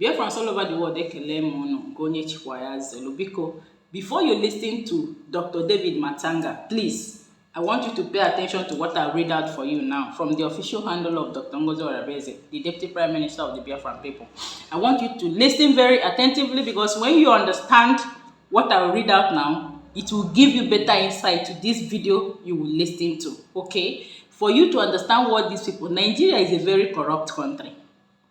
Biafrans all over the world ekele m unu nke onye chịkwa ya zelu. Biko, before you listen to Dr. David Matanga, please, I want you to pay attention to what I'll read out for you now from the official handle of Dr. Ngozi Orebeze, the Deputy Prime Minister of the Biafran people. I want you to listen very attentively, because when you understand what I'll read out now, it will give you better insight to this video you will listen to. Okay? For you to understand what these people, Nigeria is a very corrupt country.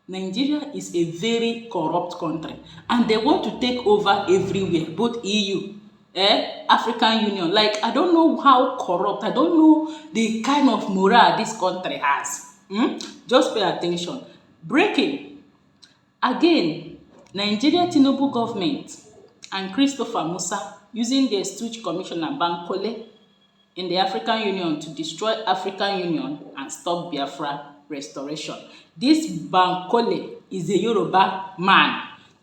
Nigeria is a very corrupt country, and they want to take over everywhere, both EU, African Union. Like, I don't know how corrupt, I don't know the kind of morale this country has. Just pay attention. Breaking. Again, Nigeria Tinubu government and Christopher Musa using their stooge commissioner Bankole in the African Union to destroy African Union and stop Biafra restoration. This Bankole is a Yoruba man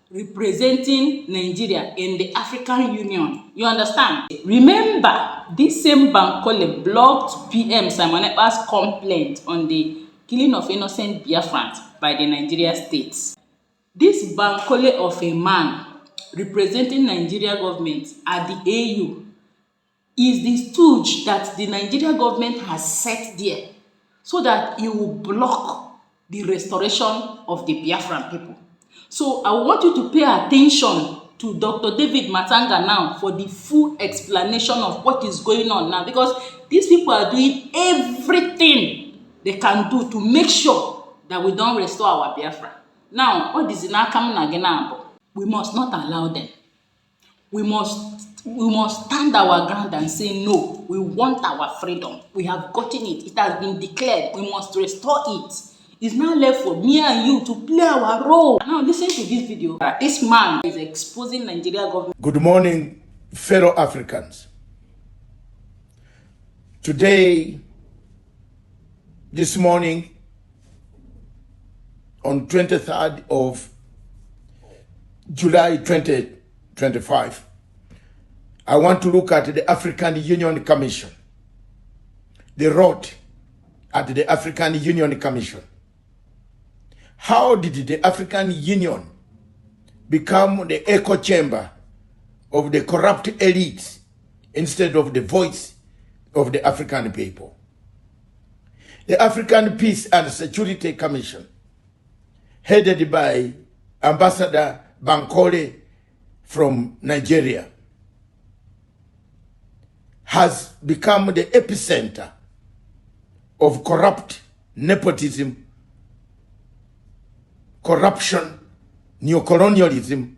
representing Nigeria in the African Union. You understand? Remember, this same Bankole blocked PM Simon Ekpa's complaint on the killing of innocent Biafrans by the Nigeria states. This Bankole of a man representing Nigeria government at the AU is the stooge that the Nigeria government has set there so that it will block the restoration of the Biafran people. So I want you to pay attention to Dr. David Matanga now for the full explanation of what is going on now, because these people are doing everything they can do to make sure that we don't restore our Biafra. Now, what is in our coming again? We must not allow them. We must stand our ground and say no. We want our freedom. We have gotten it. It has been declared. We must restore it. It's now left for me and you to play our role. Now listen to this video. This man is exposing Nigeria government. Good morning, fellow Africans. Today, this morning, on 23rd of July 2025, I want to look at the African Union Commission. They wrote at the African Union Commission. How did the African Union become the echo chamber of the corrupt elites instead of the voice of the African people? The African Peace and Security Commission, headed by Ambassador Bankole from Nigeria, has become the epicenter of corrupt nepotism, corruption, neocolonialism,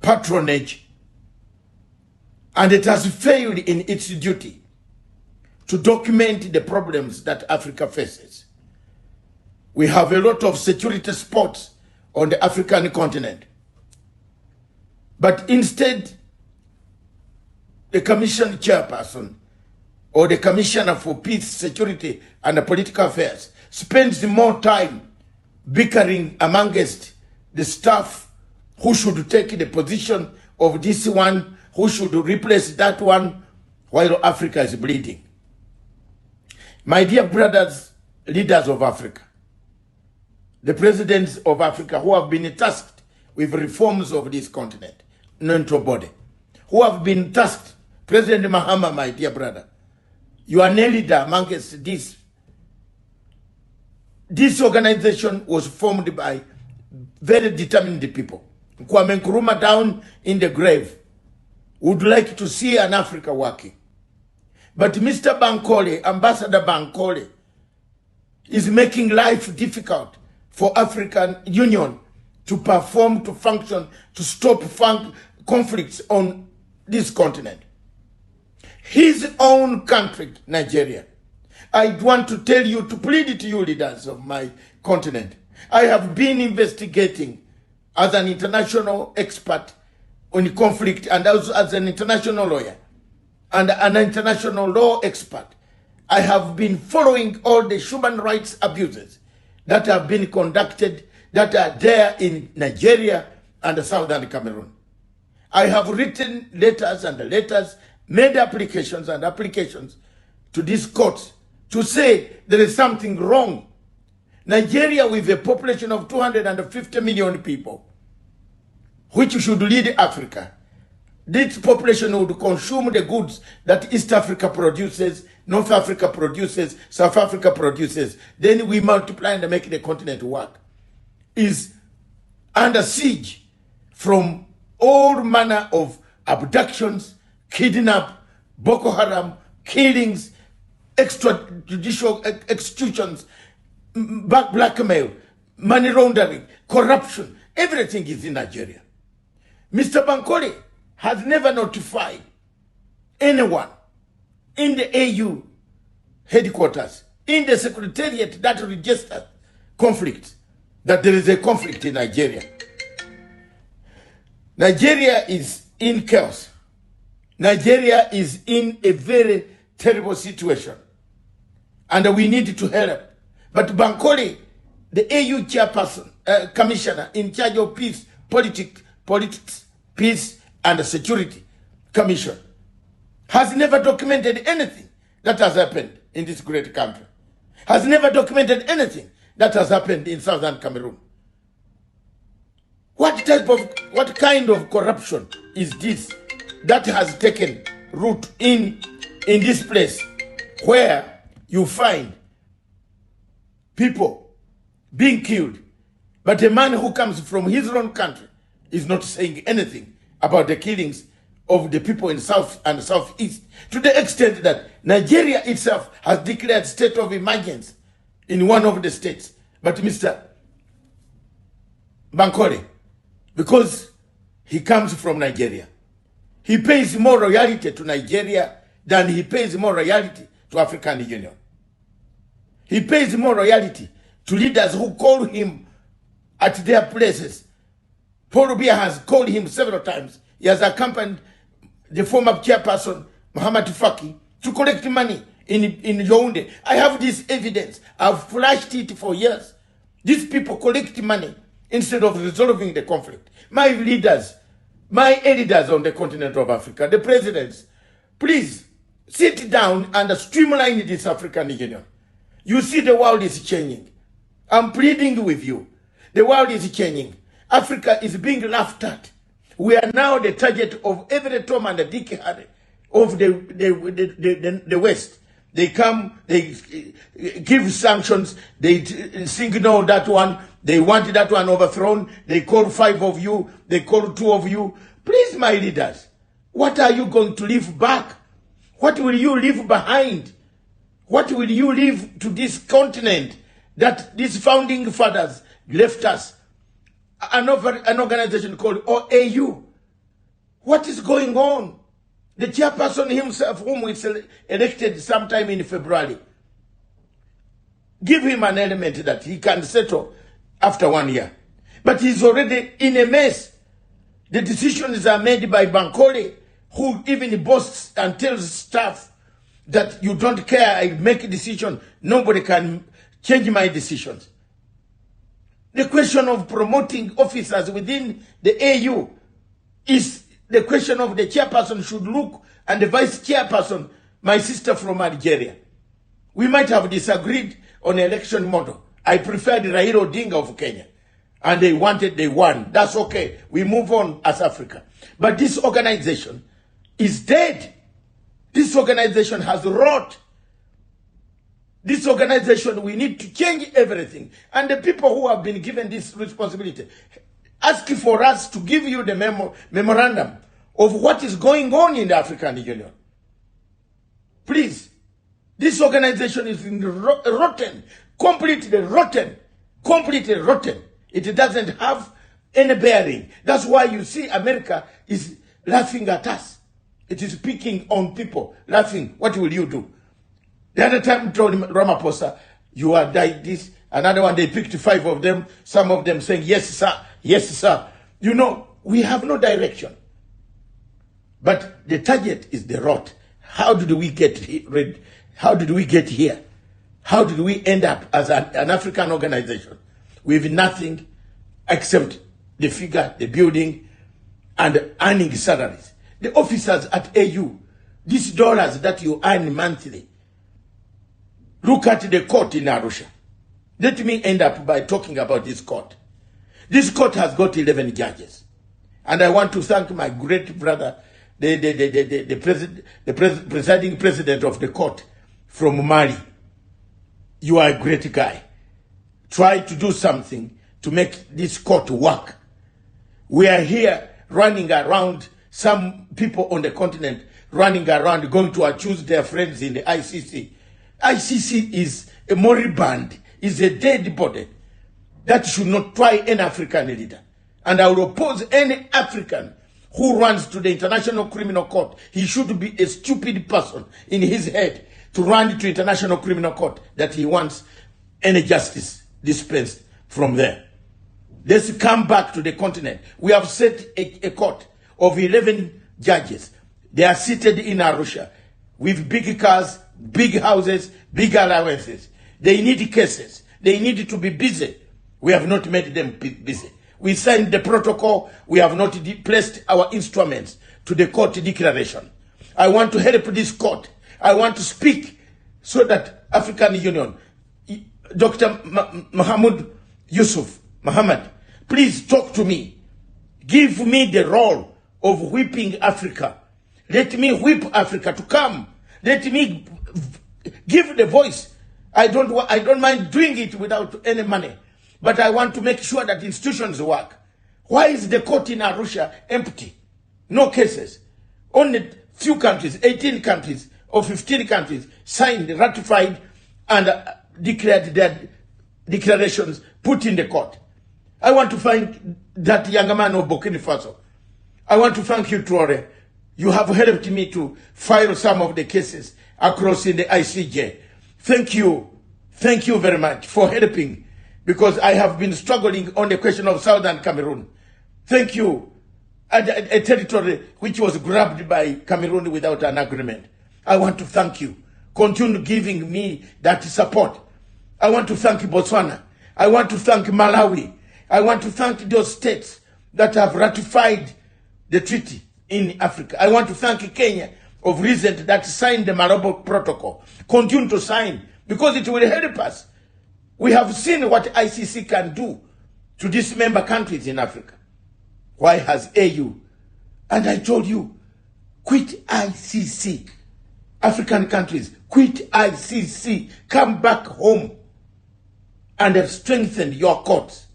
patronage, and it has failed in its duty to document the problems that Africa faces. We have a lot of security spots on the African continent, but instead, the commission chairperson or the commissioner for peace, security, and political affairs spends more time bickering amongst the staff who should take the position of this one, who should replace that one, while Africa is bleeding. My dear brothers, leaders of Africa, the presidents of Africa who have been tasked with reforms of this continent, neutral body, who have been tasked, President Mahama, my dear brother, you are a leader amongst this. This organization was formed by very determined people. Kwame Nkrumah down in the grave would like to see an Africa working. But Mr. Bankole, Ambassador Bankole, is making life difficult for African Union to perform, to function, to stop conflicts on this continent. His own country, Nigeria. I want to tell you, to plead to you leaders of my continent. I have been investigating as an international expert on conflict and also as an international lawyer and an international law expert. I have been following all the human rights abuses that have been conducted, that are there in Nigeria and southern Cameroon. I have written letters and letters, made applications and applications to this court to say there is something wrong. Nigeria, with a population of 250 million people, which should lead Africa, this population would consume the goods that East Africa produces, North Africa produces, South Africa produces. Then we multiply and make the continent work. Is under siege from all manner of abductions, kidnap, Boko Haram, killings, extrajudicial executions, blackmail, money laundering, corruption. Everything is in Nigeria. Mr. Bankole has never notified anyone in the AU headquarters, in the secretariat that registered conflict, that there is a conflict in Nigeria. Nigeria is in chaos. Nigeria is in a very terrible situation. And we need to help. But Bankole, the AU chairperson, commissioner in charge of peace, politics, peace, and security commission, has never documented anything that has happened in this great country. Has never documented anything that has happened in southern Cameroon. What kind of corruption is this that has taken root in this place where you find people being killed, but a man who comes from his own country is not saying anything about the killings of the people in South and Southeast, to the extent that Nigeria itself has declared state of emergency in one of the states. But Mr. Bankole, because he comes from Nigeria, he pays more royalty to Nigeria than he pays more royalty to African Union. He pays more royalty to leaders who call him at their places. Paul Biya has called him several times. He has accompanied the former chairperson, Muhammad Faki, to collect money in Yaoundé. I have this evidence. I've flashed it for years. These people collect money instead of resolving the conflict. My leaders, my elders on the continent of Africa, the presidents, please sit down and streamline this African Union. You see the world is changing. I'm pleading with you. The world is changing. Africa is being laughed at. We are now the target of every Tom and Dick Harry of the West. They come, they give sanctions, they signal that one, they want that one overthrown, they call 5 of you, they call 2 of you. Please, my leaders, what are you going to leave back? What will you leave behind? What will you leave to this continent that these founding fathers left us? An organization called OAU. What is going on? The chairperson himself, whom we elected sometime in February, give him an element that he can settle after 1 year. But he's already in a mess. The decisions are made by Bankole, who even boasts and tells staff that you don't care, I make a decision, nobody can change my decisions. The question of promoting officers within the AU is the question of the chairperson should look, and the vice chairperson, my sister from Algeria. We might have disagreed on election model. I preferred Raila Odinga of Kenya. And they won. That's okay. We move on as Africa. But this organization is dead. This organization has rot. This organization, we need to change everything. And the people who have been given this responsibility, ask for us to give you the memorandum of what is going on in the African Union. Please, this organization is rotten, completely rotten, completely rotten. It doesn't have any bearing. That's why you see America is laughing at us. It is picking on people, laughing. What will you do? The other time told Ramaphosa, you are died this. Another one, they picked 5 of them. Some of them saying, yes, sir. Yes, sir. You know, we have no direction. But the target is the rot. How did we get here? How did we get here? How did we end up as an African organization with nothing except the figure, the building, and earning salaries? The officers at AU, these dollars that you earn monthly, look at the court in Arusha. Let me end up by talking about this court. This court has got 11 judges. And I want to thank my great brother, the presiding president of the court from Mali. You are a great guy. Try to do something to make this court work. We are here running around, some people on the continent running around going to accuse their friends in the ICC. ICC is a moribund, is a dead body. That should not try any African leader. And I will oppose any African who runs to the International Criminal Court. He should be a stupid person in his head to run to International Criminal Court that he wants any justice dispensed from there. Let's come back to the continent. We have set a court of 11 judges. They are seated in Arusha with big cars, big houses, big allowances. They need cases. They need to be busy. We have not made them busy. We signed the protocol. We have not placed our instruments to the court declaration. I want to help this court. I want to speak so that African Union, Dr. Muhammad Yusuf, Muhammad, please talk to me. Give me the role of whipping Africa. Let me whip Africa to come. Let me give the voice. I don't mind doing it without any money. But I want to make sure that institutions work. Why is the court in Arusha empty? No cases. Only few countries, 18 countries or 15 countries signed, ratified, and declared their declarations put in the court. I want to thank that young man of Burkina Faso. I want to thank you, Traore. You have helped me to file some of the cases across in the ICJ. Thank you. Thank you very much for helping, because I have been struggling on the question of Southern Cameroon. Thank you. A territory which was grabbed by Cameroon without an agreement. I want to thank you. Continue giving me that support. I want to thank Botswana. I want to thank Malawi. I want to thank those states that have ratified the treaty in Africa. I want to thank Kenya of recent that signed the Malabo Protocol. Continue to sign, because it will help us. We have seen what ICC can do to these member countries in Africa. Why has AU? And I told you, quit ICC. African countries, quit ICC. Come back home and have strengthened your courts.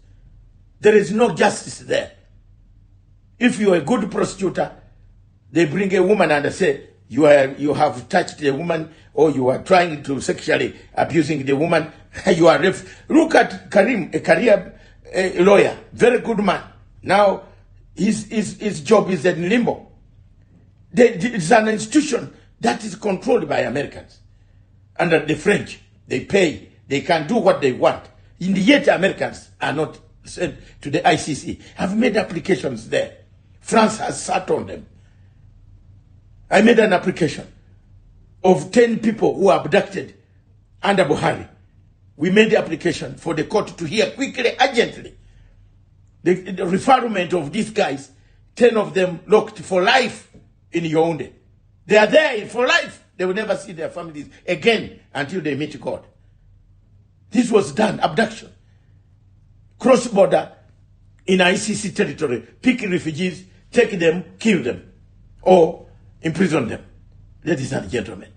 There is no justice there. If you are a good prosecutor, they bring a woman and they say, you have touched the woman, or you are trying to sexually abusing the woman. You are look at Karim, a career lawyer, very good man. Now his job is in limbo. It's an institution that is controlled by Americans. Under the French, they pay, they can do what they want. And yet Americans are not sent to the ICC. Have made applications there. France has sat on them. I made an application of 10 people who were abducted under Buhari. We made the application for the court to hear quickly, urgently. The referment of these guys, 10 of them locked for life in Yaoundé. They are there for life. They will never see their families again until they meet God. This was done, abduction. Cross-border in ICC territory, pick refugees, take them, kill them, or imprison them. Ladies and gentlemen,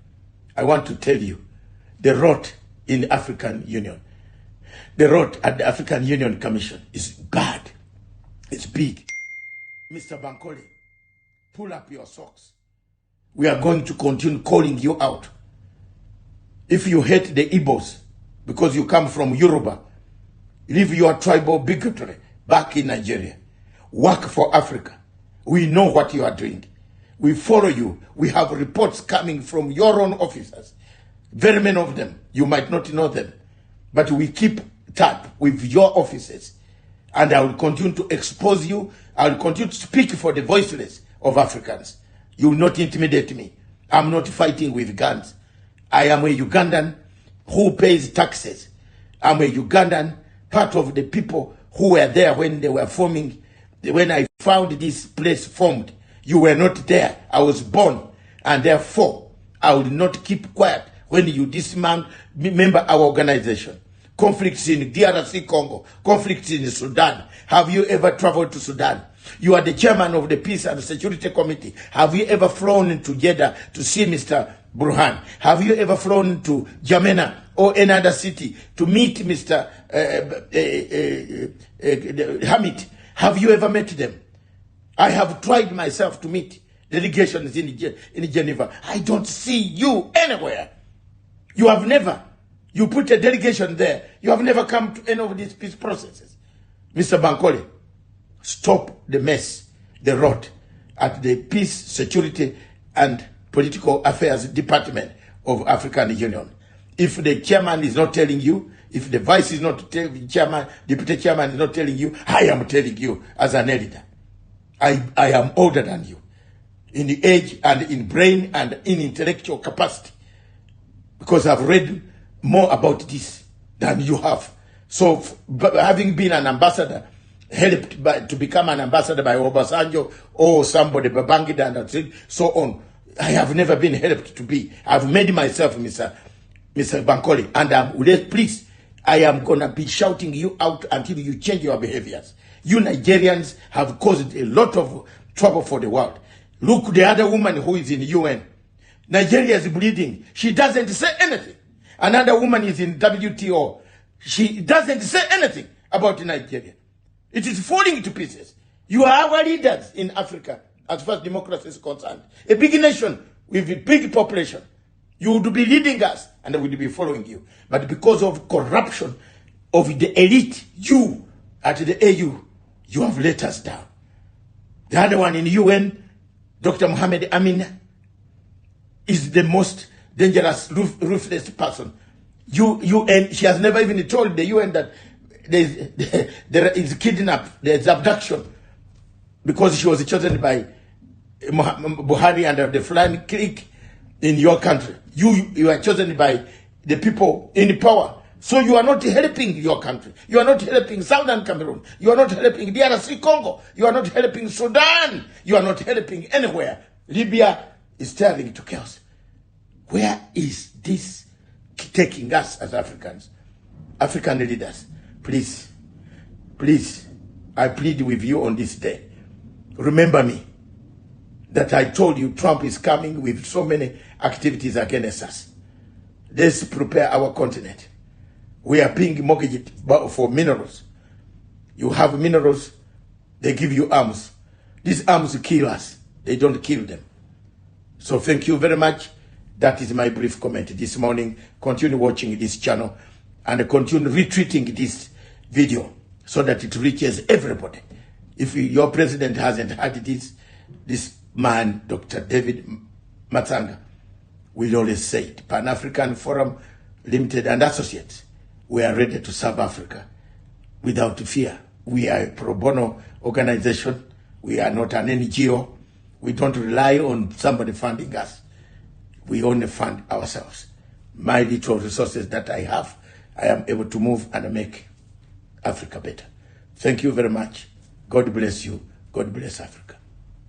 I want to tell you, the rot in the African Union, the rot at the African Union Commission is bad. It's big. Mr. Bankole, pull up your socks. We are going to continue calling you out. If you hate the Igbos because you come from Yoruba, leave your tribal bigotry back in Nigeria. Work for Africa. We know what you are doing. We follow you. We have reports coming from your own officers. Very many of them. You might not know them. But we keep tab with your officers. And I will continue to expose you. I will continue to speak for the voiceless of Africans. You will not intimidate me. I'm not fighting with guns. I am a Ugandan who pays taxes. I'm a Ugandan, part of the people who were there when they were forming, when I found this place formed. You were not there. I was born. And therefore, I will not keep quiet when you dismember our organization. conflicts in DRC Congo, conflicts in Sudan. Have you ever traveled to Sudan? You are the chairman of the Peace and Security Committee. Have you ever flown to Jeddah to see Mr. Burhan? Have you ever flown to Jamena or another city to meet Mr. Hamid? Have you ever met them? I have tried myself to meet delegations in Geneva. I don't see you anywhere. You have never. You put a delegation there. You have never come to any of these peace processes. Mr. Bankole, stop the mess, the rot at the Peace, Security and Political Affairs Department of African Union. If the chairman is not telling you, if the vice is not telling chairman, deputy chairman is not telling you, I am telling you as an editor. I am older than you in the age and in brain and in intellectual capacity, because I've read more about this than you have. So having been an ambassador, helped to become an ambassador by Obasanjo or somebody, Babangida and so on, I have never been helped to be. I've made myself Mr. Bankole, and please, I am going to be shouting you out until you change your behaviors. You Nigerians have caused a lot of trouble for the world. Look, the other woman who is in the UN. Nigeria is bleeding. She doesn't say anything. Another woman is in WTO. She doesn't say anything about Nigeria. It is falling to pieces. You are our leaders in Africa as far as democracy is concerned. A big nation with a big population. You would be leading us and we would be following you. But because of corruption of the elite, you at the AU, you have let us down. The other one in UN, Dr. Mohammed Amin, is the most dangerous, ruthless person. UN, she has never even told the UN that there is kidnap, there is abduction, because she was chosen by Buhari and the Fulani clique in your country. You are chosen by the people in power. So you are not helping your country. You are not helping Southern Cameroon. You are not helping DRC Congo. You are not helping Sudan. You are not helping anywhere. Libya is turning to chaos. Where is this taking us as Africans? African leaders, please, please, I plead with you on this day. Remember me, that I told you Trump is coming with so many activities against us. Let's prepare our continent. We are being mortgaged for minerals. You have minerals, they give you arms. These arms kill us. They don't kill them. So thank you very much. That is my brief comment this morning. Continue watching this channel and continue retweeting this video so that it reaches everybody. If your president hasn't had this man, Dr. David Matanga, will always say it. Pan-African Forum Limited and Associates, we are ready to serve Africa without fear. We are a pro bono organization. We are not an NGO. We don't rely on somebody funding us. We only fund ourselves. My little resources that I have, I am able to move and make Africa better. Thank you very much. God bless you. God bless Africa.